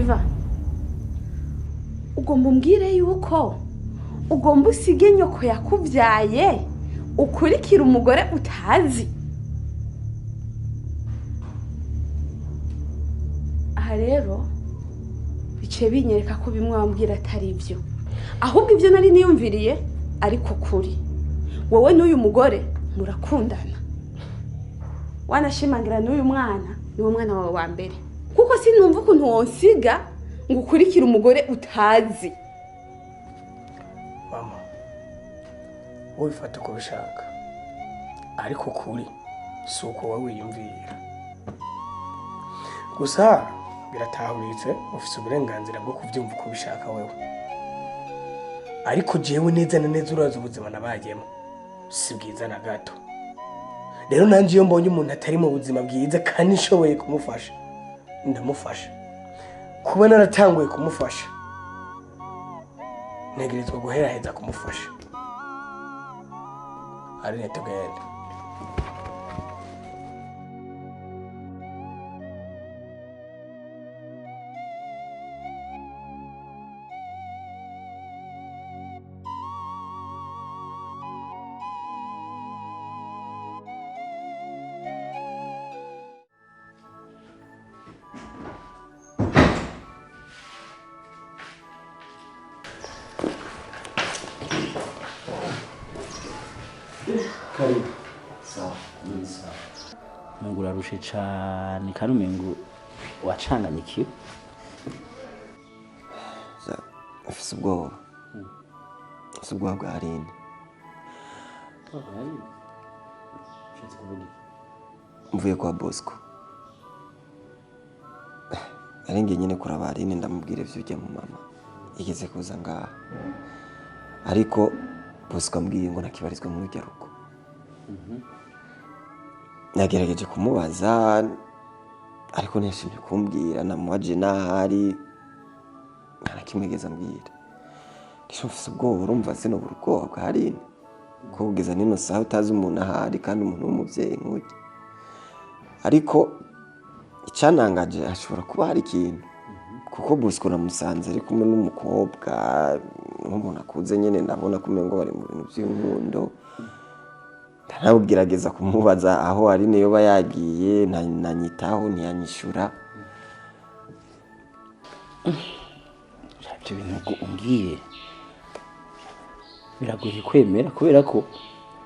Iva, ugomba umbwire yuko ugomba usige nyoko yakubyaye ukurikira umugore utazi. Aha rero bice binyereka ko bimwe wambwira atari ibyo, ahubwo ibyo nari niyumviriye ariko kuri wowe n'uyu mugore murakundana, wanashimangira n'uyu mwana niwe mwana wawe wa mbere, kuko sinumva ukuntu wonsiga ngo ukurikire umugore utazi. Mama, wowe fata uko bishaka, ariko kuri si uko wowe wiyumvira. Gusa biratahuritse, ufite uburenganzira bwo kubyumva uko bishaka wewe, ariko jewe neza na neza uraza ubuzima nabayemo si bwiza na gato. Rero nanje iyo mbonye umuntu atari mu buzima bwiza kandi nshoboye kumufasha, ndamufasha. Kuba naratanguye kumufasha, ntegerezwa guheraheza kumufasha. Ari netugende. Karibu. Sawa, ni sawa. Mungu urarushe cyane kandi umengo wacanganyikiwe. Afise ubwoba. Afise ubwoba bwa Aline. Mvuye kwa Bosco. Arenge nyine kuraba Aline ndamubwira ivyo ujya mu mama. Igeze kuza ngaha. Ariko Bosco ambwiye ngo nakibarizwa mu rugo. Nagerageje kumubaza ariko ntiyashimye kumbwira, namubaje nahari ntarakimwigeza ambwira. Kisho mfise ubwoba, urumva sino ubwoba bwa Aline ko kugeza nino saha utazi umuntu ahari kandi umuntu w'umuvyeyi nk'uyu. Ariko icanangaje ashobora kuba hari ikintu, kuko Bosco namusanze ari kumwe n'umukobwa nk'umuntu akuze nyene, ndabona kumengo bari mu bintu by'inkundo. Ntabugerageza kumubaza aho ari niyo bayagiye, nanyitaho ntiyanyishura. Ibyo bintu umbwiye biragoye kwemera, kubera ko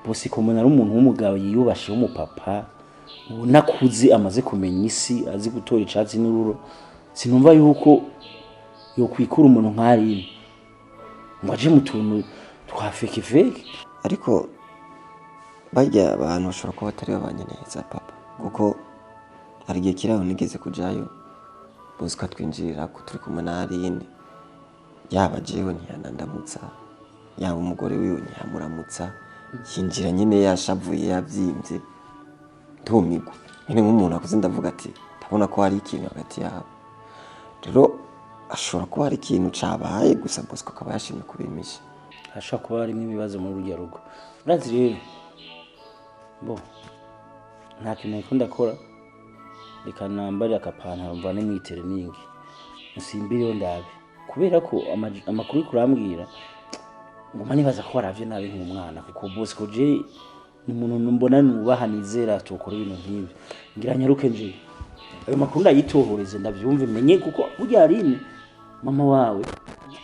Bosco umuntu ari umuntu w'umugabo yiyubashe w'umupapa, unakuze amaze kumenya isi, azi gutora icatsi n'ururo. Sinumva yuko yo kwikura umuntu nk'ari ngo aje mu tuntu twa fake fake. Ariko bajya abantu bashobora kuba batari babanye neza papa, kuko hari igihe kiraho nigeze kujayo Bosco twinjirira ko turi kumwe na Aline, yaba jewe ntiyanandamutsa, yaba umugore wiwe ntiyamuramutsa, yinjira nyine yashavuye yabyimbye ntumigwa nyine nk'umuntu akuze. Ndavuga ati ndabona ko hari ikintu hagati yabo. Rero ashobora kuba hari ikintu cabaye, gusa Bosco akaba yashimye kubimisha. Ashobora kuba harimo ibibazo muri urya rugo. Urazi rero nta kintu ariko ndakora, reka nambare akapantaro mvane mwitere ningi musimbiriyo ndabe, kubera ko amakuru kurambwira ngoma nibaza ko waravye nabi nk'umwana, kuko Bosco je ni umuntu mbona nubaha nizera tokora ibintu nk'ibi. Ngira nyaruke nje ayo makuru ndayitohoreze ndavyumve menye, kuko burya Aline mama wawe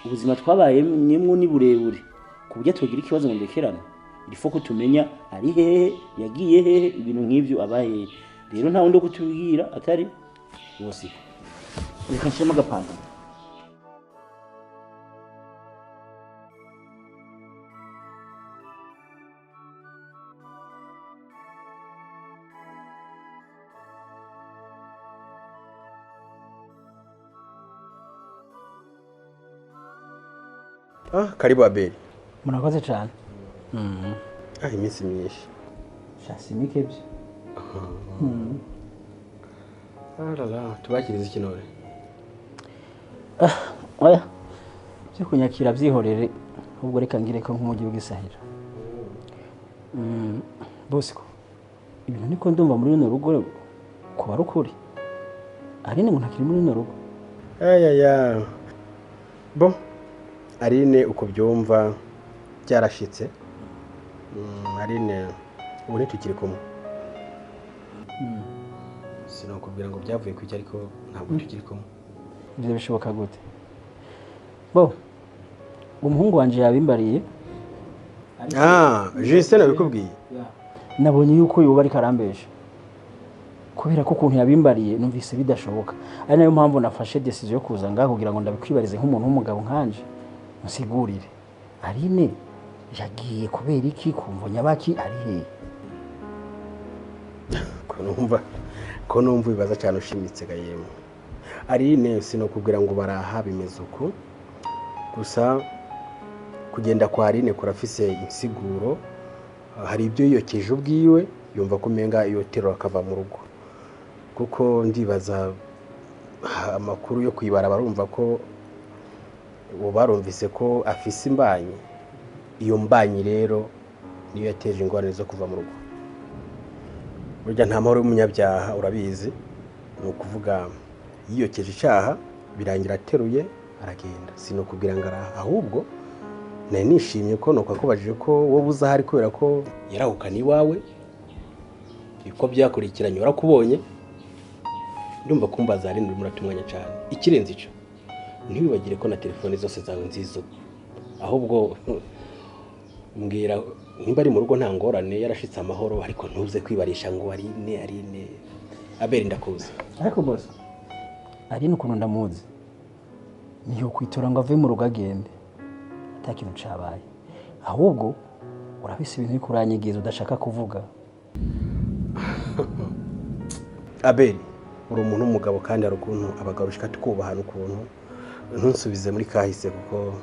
ubuzima twabaye nyemwo ni burebure kuburyo togira ikibazo ngo ndekerane. Ilifo ko tumenya ari hehe, yagiye hehe, ibintu nk'ivyo abaye. Rero nta wundi kutubwira atari Bosco. Reka nshema gapanda. Karibu Abeli. Murakoze cyane. Iminsi myinshi. Shasimike byo. Tubakiriza ikinore. Oya. Cyo kunyakira byihorere, ubwo reka ngire ko nk'umugi w'Igisahira. Bosco. Ibintu niko ndumva muri runo rugo ko barukuri. Ari ni umuntu akiri muri runo rugo. ayaya bo Aline uko byumva byarashitse. Aline ubu ntitukiri kumwe. Sinakubwira ngo byavuye ku iki ariko ntabwo tukiri kumwe. Ibyo bishoboka gute? Bo umuhungu wanje yabimbariye. Justin nabikubwiye. Nabonye yuko yoba ari karambesha. Kubera ko ukuntu yabimbariye numvise bidashoboka. Ari nayo mpamvu nafashe decision yo kuza ngaho kugira ngo ndabikwibarize nk'umuntu w'umugabo nkanje. Musigurire. Aline yagiye kubera iki kumva nyabaki ari he? Ko numva bibaza cyane ushimitse gayemo. Aline sinokubwira ngo baraha bimeze uko. Gusa kugenda kwa Aline kurafise insiguro. Hari ibyo yiyokeje ubwiwe yumva ko menga iyo terura akava mu rugo. Kuko ndibaza amakuru yo kwibara barumva ko barumvise ko afise imbanyi. Iyo mbanyi rero niyo yateje ingorane zo kuva mu rugo. Burya nta mahoro y'umunyabyaha urabizi. Ni ukuvuga yiyokeje icyaha birangira ateruye aragenda. Sinokubwira ngo araha ahubwo nari nishimye ko nokakubajije ko wowe uzahari kubera ko yarahukana iwawe. Iko byakurikiranye warakubonye. Ndumva kumbaza ari muri muratumwanya cyane. Ikirenze ico ntibibagire ko na telefone zose zawe nzizo. Ahubwo mbwira nimba ari mu rugo nta ngorane yarashitse amahoro ariko ntuze kwibarisha ngo Aline Abeli ndakuzi. Ariko boss Aline ukuntu ndamuzi niyo kwitora ngo ave mu rugo agende atakintu cabaye. Ahubwo urabise ibintu bikuranyigiza udashaka kuvuga. Abeli uri umuntu w'umugabo kandi ari ukuntu abagabo bishika tukubahana ukuntu ntunsubize muri kahise kuko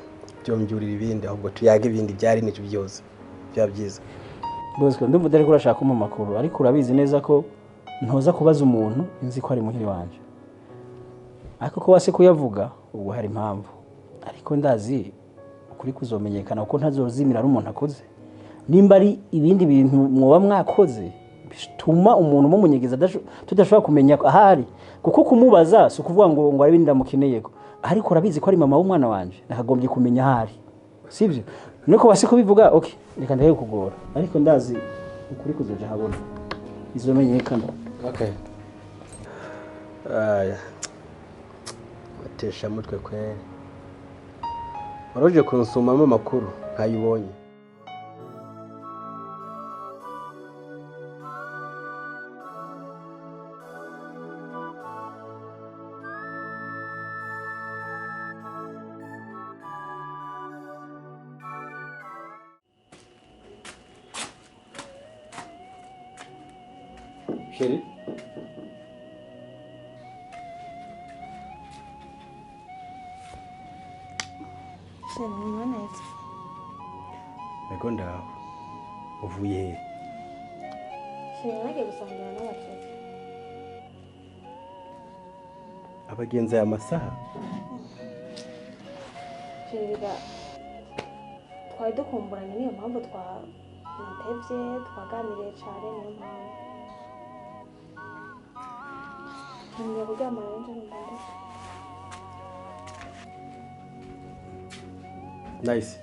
byombyurira ibindi ahubwo tuyaga ibindi byari n'icyo byose bya byiza. Boss ko ndumva dare ko urashaka mu makuru ariko urabizi neza ko ntoza kubaza umuntu inzi ko ari muhiri wanje. Ariko ko wase kuyavuga ubwo hari impamvu. Ariko ndazi ukuri kuzomenyekana uko ntazozimira ari umuntu akoze. Nimba ari ibindi bintu mwoba mwakoze bituma umuntu mumunyegeza tudashobora kumenya ahari kuko kumubaza so kuvuga ngo ari ibindi ndamukeneyeko. Ariko urabizi ko ari mama w'umwana wanje nakagombye kumenya ahari. Sivyo? Nuko wase kubivuga okay reka ndaye kugora. Ariko ndazi ukuri kuzoja habona. Izomenyekana. Okay. Batesha mutwe kwe. Waroje kunsumamo amakuru nkayibonye. Chérie. Ego ndaho. Uvuye he? Nagiye gusangira n'abakiriya. Abagenzi aya masaha? Twari dukumburanye niyo mpamvu twatevye twaganiriye cyane niyo mpamvu. Ngiye kuryama rero nje ndanda. Nice.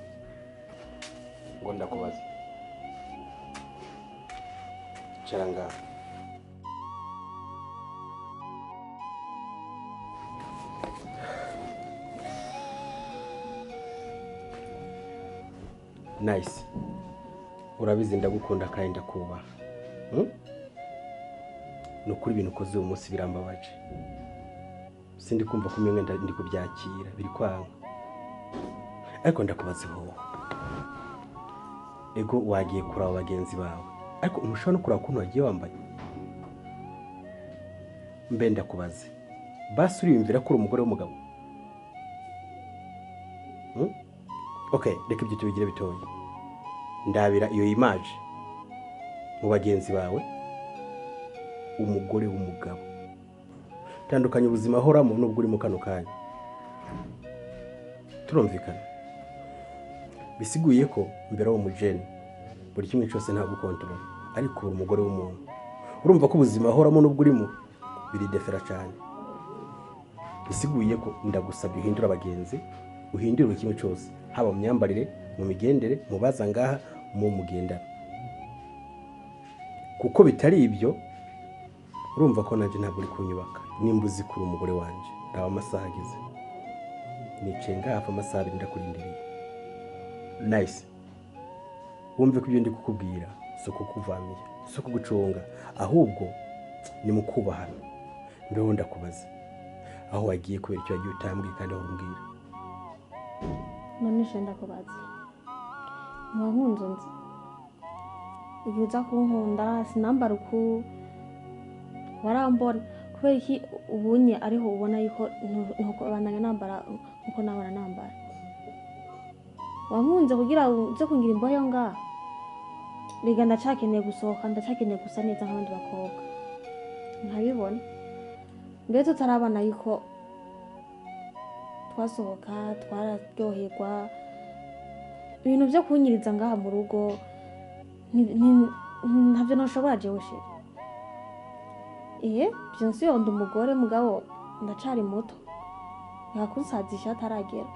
Ngo ndakubaza. Charanga. Nice. Urabizi ndagukunda kandi ndakubaha. Nukuri ibintu ukoze uyu munsi birambabaje. Sindi kumva ko mwe ndi kubyakira biri kwanga. Ariko ndakubaza wowe. Ego wagiye kuraba bagenzi bawe. Ariko umushaka no kuraba kuntu wagiye wambaye. Mbe ndakubaze. Basi uriyumvira ko uri umugore w'umugabo. Okay, reka ibyo tubigire bitoye. Ndabira iyo image mu bagenzi bawe. Umugore w'umugabo. Tandukanye ubuzima ahoramo n'ubwo uri mu kano kanya. Turumvikana. Bisiguye ko mbere wo mujene buri kimwe cyose nta gukontrola ariko uri umugore w'umuntu. Urumva ko ubuzima ahoramo n'ubwo urimo biri defera cyane. isiguye ko ndagusabye uhindura abagenzi uhindure buri kimwe cyose haba mu myambarire mu migendere mu baza ngaha mu mugendana kuko bitari ibyo urumva ko nanjye ntabwo uri kunyubaka nimba uzi kuri umugore wanjye raba amasaha ageze nicaye ngaha hafi amasaha 2 ndakurindiriye nice wumve ko ibyo ndi kukubwira si ukukuvamira si ukugucunga ahubwo ni mu kubahana mbeho ndakubaza aho wagiye kubera icyo wagiye utambwiye kandi aho umbwira none shenda kubaza nkunze nzi igihe uza kunkunda sinambara uku warambona kubera iki ubunye ariho ubona yuko ntuko bandanya nambara nkuko nabona nambara wankunze kugira uze kungira imbohe ngaha biga ndacakeneye gusohoka ndacakeneye gusa neza nk'abandi bakobwa nkabibona mbere tutarabana yuko twasohoka twararyoherwa ibintu byo kunyiriza ngaha mu rugo ntabyo ntushobora jewe shira byose yonda umugore mugabo ndacari muto yakusazisha ataragera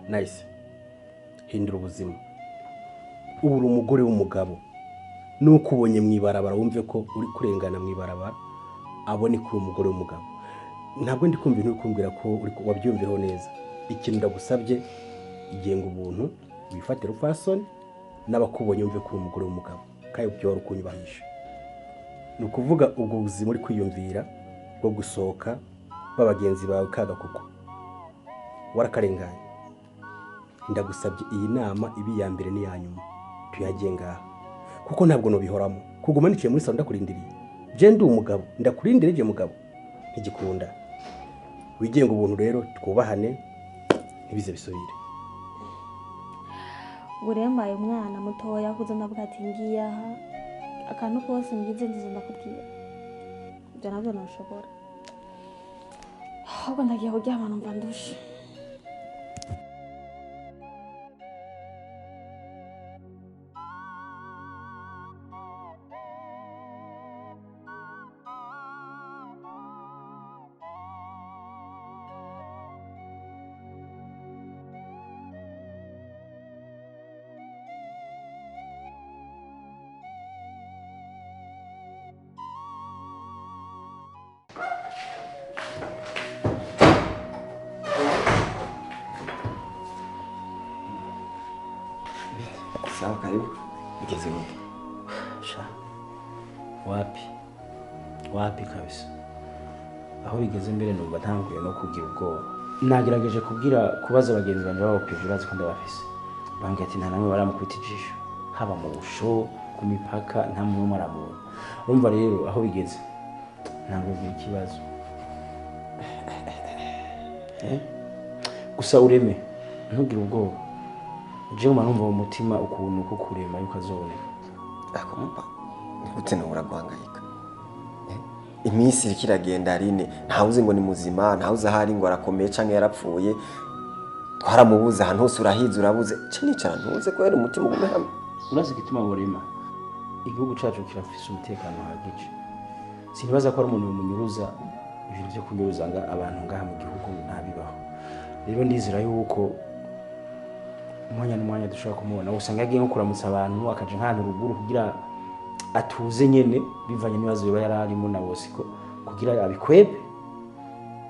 nice hindura ubuzima ubura umugore w'umugabo nuko ubonye mwibarabara wumve ko uri kurengana mwibarabara abone ko umugore w'umugabo ntabwo ndi kumva uri kumbwira ko wabyumvireho neza ikintu ndagusabye igenga ubuntu wifatira ufasoni n'abakubonye wumve ko umugore w'umugabo kandi byo wari kunyubahisha ni ukuvuga ubwo buzima uri kwiyumvira bwo gusohoka babagenzi bawe kaga kuko warakarenganye ndagusabye iyi nama ibi ya mbere n'iya nyuma tuyagiye ngaha kuko ntabwo nubihoramo kuguma niciye muri salo ndakurindiriye je ndi umugabo ndakurindire je mugabo ntigikunda wigenga ubuntu rero twubahane ntibize bisubire burembaye umwana mutoya kuza ndavuga ati ngiye aha akantu kose ngize ndizo ndakubwira ibyo nabyo ntushobora ahubwo ndagiye kuryama numva ndushe Sawa, karibu. Bigeze gute? Sha. Wapi kabisa. Aho bigeze mbere numva ntanguye no kugira ubwoba. Nagerageje kubaza abagenzi banje babo kwivuraza ko ndabafise. Bambwiye ati nta namwe baramukubita ijisho. Haba mu busho, ku mipaka nta muntu maramubona. Urumva rero aho bigeze ntabwo biri ikibazo. Gusa ureme ntugire ubwoba. Jewe manumva mu mutima ukuntu ko kurema yuko azoboneka. Ako papa, gute no uragwangayika? Iminsi irikiragenda rine, ntawuze ngo ni muzima, ntawuze ahari ngo arakomeye canke yarapfuye. Twaramubuze ahantu hose urahize urabuze. Canicara ntuze ko yari umutima ugume hamwe. Urazi gituma burema. Igihugu cacu kirafise umutekano hagije. Sinibaza ko ari umuntu umunyuruza ibintu byo kunyuruza abantu ngaha mu gihugu nabibaho. Rero ndizira yuko umwanya dushobora kumubona usanga yagiye nko kuramutsa abantu akaje nk'ahantu ruguru kugira atuze nyene bivanye n'ibibazo biba yararimo na bose ko kugira abikwebe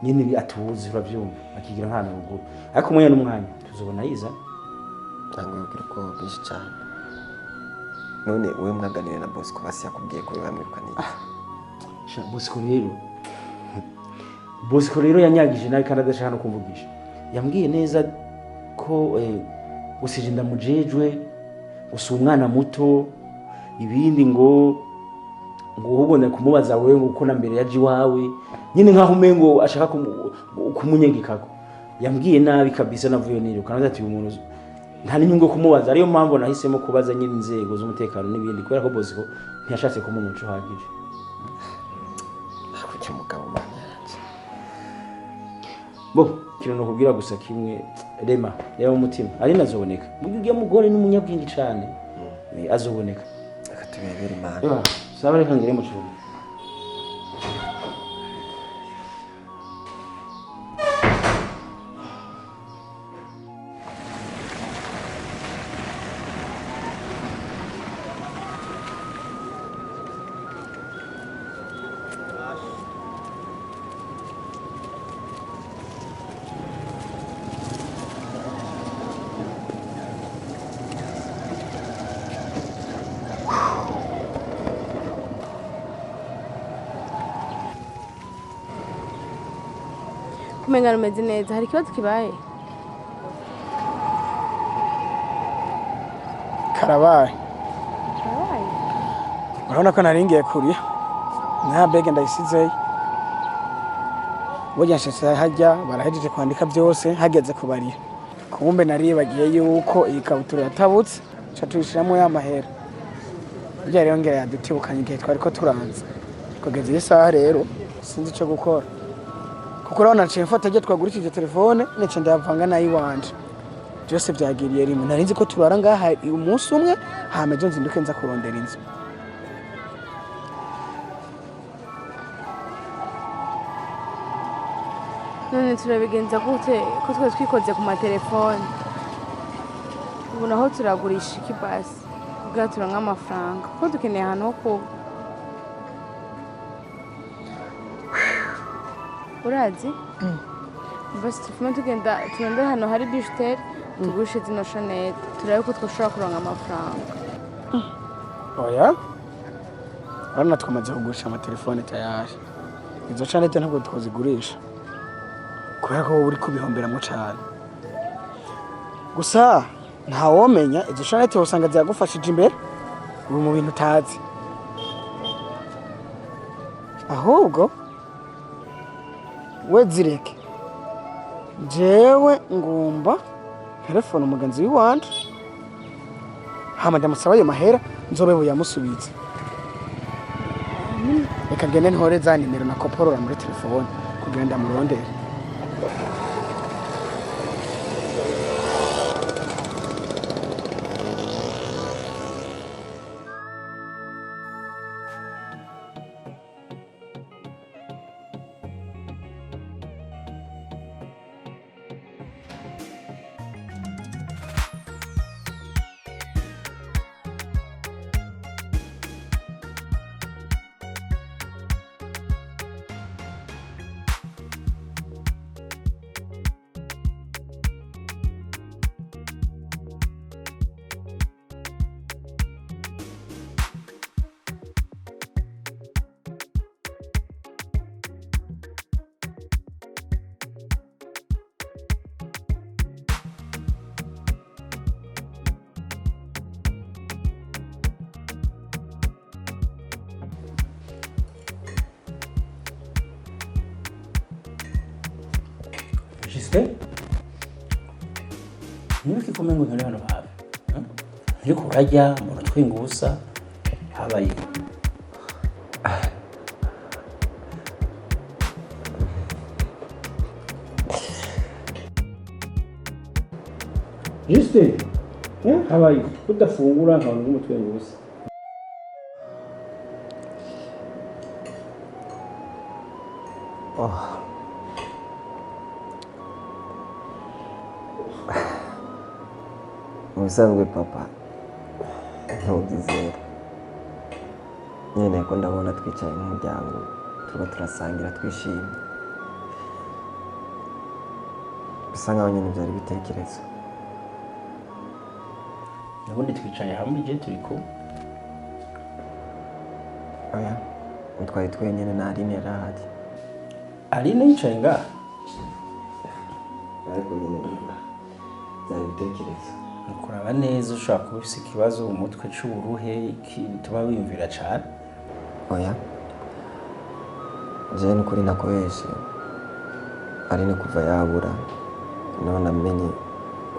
nyene atuze uravyumva akigira nk'ahantu ruguru ariko umwanya tuzobona yiza ntabwo yogira ko byinshi cyane none wewe mwaganire na boss ko basi yakubwiye ko bamwirukaniye sha boss ko rero yanyagije nawe kandi adashaka no kumvugisha yambwiye neza ko usije ndamujejwe usa umwana muto ibindi ngo ubone kumubaza wewe ngo uko na mbere yaje wawe nyine nkaho umengo ashaka kumunyegikako yambwiye nabi kabisa navuye niruka naza ati umuntu nta n'inyungu kumubaza ariyo mpamvu nahisemo kubaza nyine inzego z'umutekano n'ibindi kubera ko boss ko ntiyashatse kumunyuca uhagije kuki mugabo manyanje bo kino no kubwira gusa kimwe rema umutima ari nazoboneka mugiye mugore n'umunyabwingi cyane azoboneka akatubebera imana saba reka ngire mu cyumba kumenga rumeze neza hari ikibazo kibaye karabaye Karabaye urabona ko naringiye kuriya nta bege ndayisizeyo burya nshitse hajya barahejeje kwandika byose hageze kubarira kumbe naribagiye yuko iyi kabutura yatabutse ca tuyishiramo ya mahera burya rero ngera yadutibukanye igihe twari ko turanze kugeza iyi saha rero sinzi ico gukora kuko urabona nciye mfata ryo twagurishije telefone nice ndayavanga nayiwanje byose byagiriye rimwe narinzi ko turara ngaha umunsi umwe hama ejo nzinduke nza kurondera inzu none turabigenza gute ko twari twikoze ku matelefone ubu naho turagurisha iki basi kugira turonke amafaranga kuko dukeneye ahantu ho kuba urazi basi tufume tugenda turondere hano hari bijuteri tugurishe zino shanete turabe ko twashobora kuronka amafaranga oya urabona twamaze kugurisha amatelefone tayari izo shanete ntabwo twazigurisha kubera ko wowe uri kubihomberamo cyane gusa ntawomenya izo shanete usanga ziragufashije imbere ubu mu bintu utazi ahubwo we zireke jewe ngomba telefone umugenzi w'iwanje hama ndamusaba ayo mahera nzobe buyamusubize reka ngende ntore za nimero na koporora muri telefone kugira ndamurondere Jiswe? Niba kikumengo nkari hano hafi. Ariko urajya mbona twinga ubusa habaye. Jiswe? Habaye udafungura nkabona umutwenga ubusa. Mubisanzwe papa ntugizera nyene ko ndabona twicaye nk'umuryango turiko turasangira twishimye bisa nkaho nyene byari bitekerezo Nabundi twicaye hamwe je turi ko oya twari twenyene na Aline yarahari Aline yicaye ngaha ariko nyene byari bitekerezo kuraba neza ushaka kubisa ikibazo mu mutwe c'uburuhe bituma wiyumvira cyane oya je n'ukuri nakobeshe ari no kuva yabura none namenye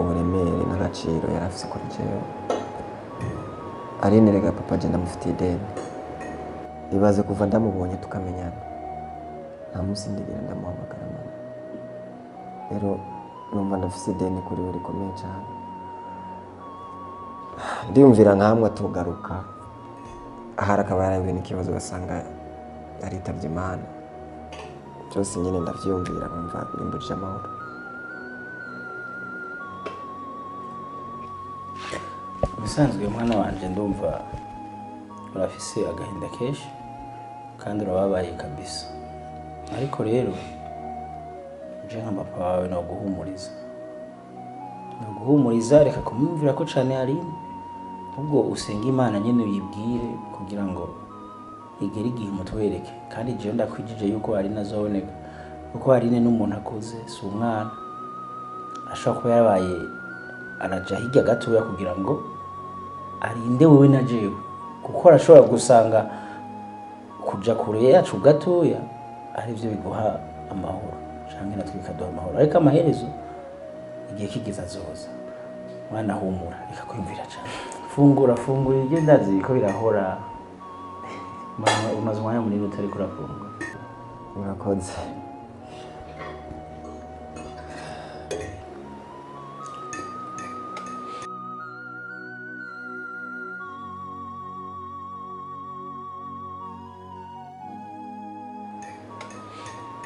uburemere n'agaciro yari afise kuri jewe ari nerega papa je ndamufitiye ideni ibaze kuva ndamubonye tukamenyana nta musi ndigera ndamuhamagara mama rero numva ndafise ideni kuri we rikomeye cyane ndiyumvira nkamwe tugaruka ahari akaba yarahuye n'ikibazo basanga yaritavye Imana byose nyine ndavyumvira nkumva nimbujije amahoro bisanzwe mwana wanje ndumva urafise agahinda kenshi kandi urababaye kabisa ariko rero je nka papa wawe no guhumuriza reka kumwumvira ko cane ari ubwo usenga Imana nyene uyibwire kugira ngo igere igihe umutwereke kandi je ndakwijije yuko ari nazoboneka kuko Aline n'umuntu akuze si umwana ashobora kuba yabaye araja hirya gatoya kugira ngo arinde wewe na jewe kuko arashobora gusanga kuja kure yacu gatoya ari byo biguha amahoro canke natwe bikaduha amahoro ariko amaherezo igihe kigeze azoza mwana humura reka kwimvira cyane fungura ibyo ndazi ko birahora umaze umwanya munini utari kurafungura murakoze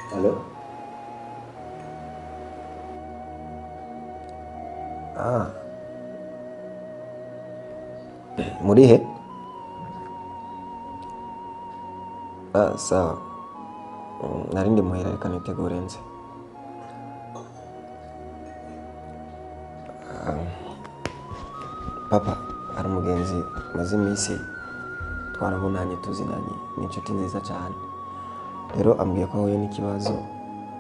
Halo? Muri he? Sawa. Nari ndi muhira reka nitegure nze. Papa, hari umugenzi maze iminsi twarabonanye tuzinanye ni inshuti nziza cyane. Rero ambwiye ko ahuye n'ikibazo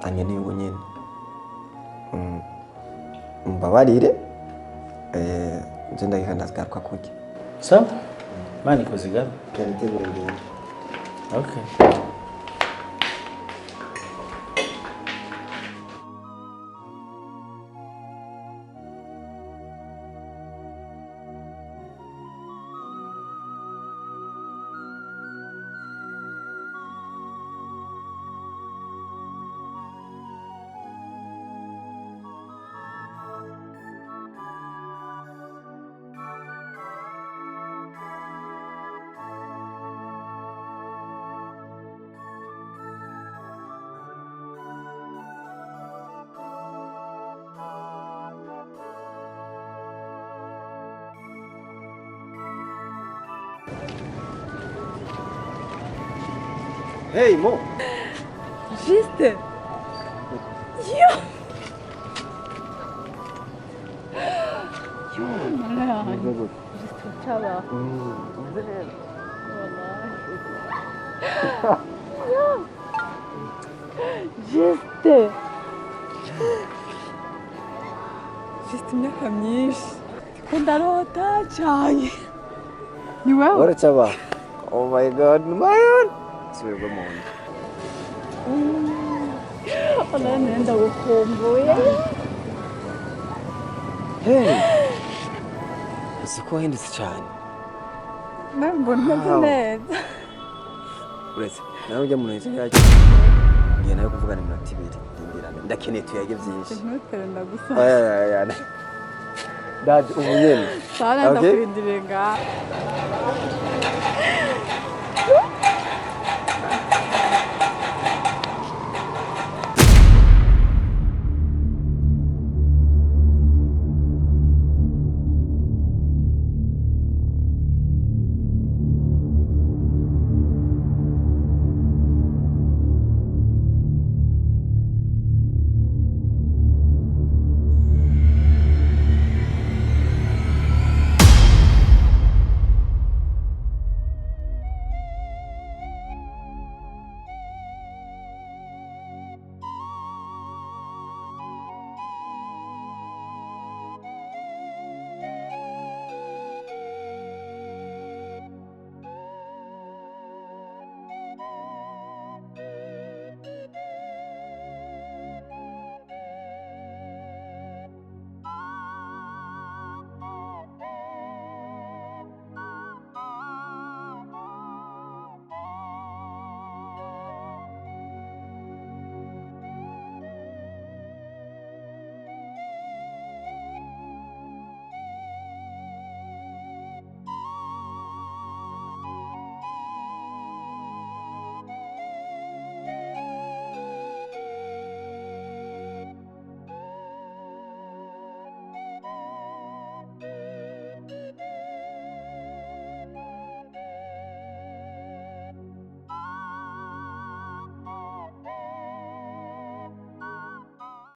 ankeneye ubu nyine. Mbabarire nje ndagika ndagaruka kurya. So, mani kuzigama. Nitegure ngende. Okay. Hey Mo. Juste. Yo. Yo, malade. Juste çala. Yo. Juste. Juste imyaka myinshi. Ndarota cyane. Ni wewe? Uretse aba. Oh my god, man. Siwego mu nda. Ona nenda gukumbuye. Hey. Usiko wahindutse cyane. Mbona neza. Uretse nawe ujya mu nzu yacyo. Ngiye nawe kuvugana iminota 2 ndindirane. Ndakeneye tuyage byinshi. Ntutere ndagusa. Aya. Dad ubunyene. Sana ndakurindire nga.